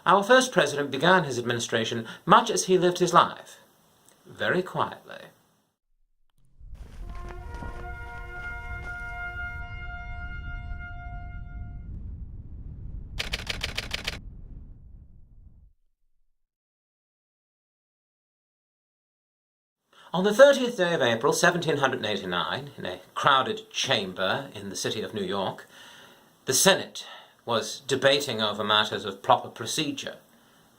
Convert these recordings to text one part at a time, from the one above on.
Our first president began his administration much as he lived his life, very quietly. On the 30th day of April, 1789, in a crowded chamber in the city of New York, the Senate was debating over matters of proper procedure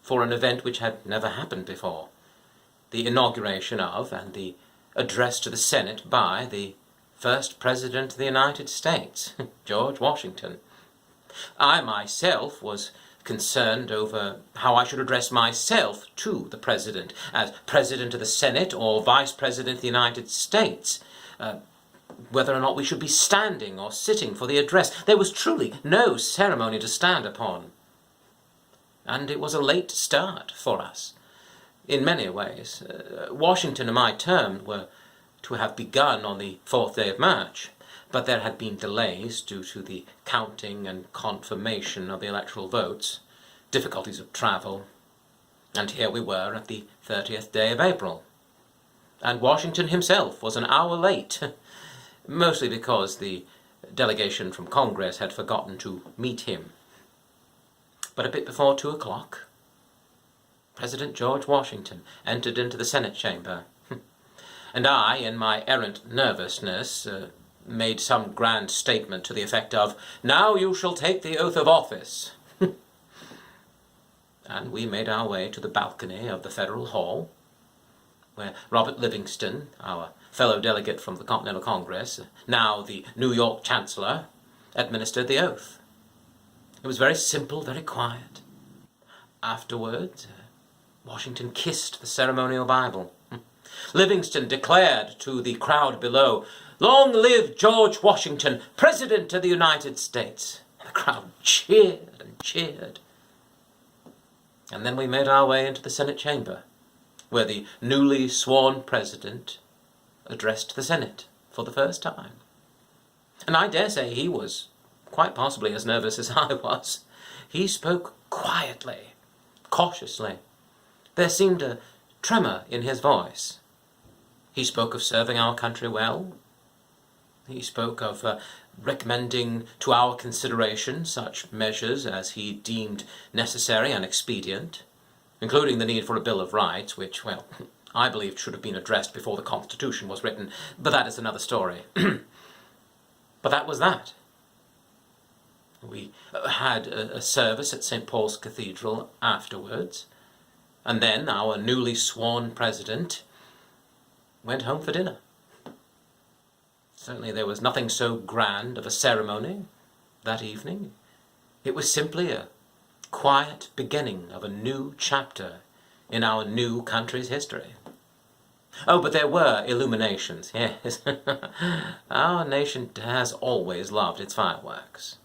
for an event which had never happened before, the inauguration of and the address to the Senate by the first President of the United States, George Washington. I myself was concerned over how I should address myself to the President, as President of the Senate or Vice President of the United States, whether or not we should be standing or sitting for the address. There was truly no ceremony to stand upon. And it was a late start for us, in many ways. Washington and my term were to have begun on the 4th day of March, but there had been delays due to the counting and confirmation of the electoral votes, difficulties of travel, and here we were at the 30th day of April. And Washington himself was an hour late, mostly because the delegation from Congress had forgotten to meet him. But a bit before 2 o'clock, President George Washington entered into the Senate chamber, and I, in my errant nervousness, made some grand statement to the effect of, "Now you shall take the oath of office." And we made our way to the balcony of the Federal Hall, where Robert Livingston, our fellow delegate from the Continental Congress, now the New York Chancellor, administered the oath. It was very simple, very quiet. Afterwards, Washington kissed the ceremonial Bible. Livingston declared to the crowd below, "Long live George Washington, President of the United States." And the crowd cheered and cheered. And then we made our way into the Senate chamber, where the newly sworn president addressed the Senate for the first time. And I dare say he was quite possibly as nervous as I was. He spoke quietly, cautiously. There seemed a tremor in his voice. He spoke of serving our country well. He spoke of recommending to our consideration such measures as he deemed necessary and expedient, including the need for a Bill of Rights, which, well, I believed should have been addressed before the Constitution was written, but that is another story. But that was that. We had a service at St. Paul's Cathedral afterwards, and then our newly sworn president went home for dinner. Certainly there was nothing so grand of a ceremony that evening. It was simply a quiet beginning of a new chapter in our new country's history. Oh, but there were illuminations, yes. Our nation has always loved its fireworks.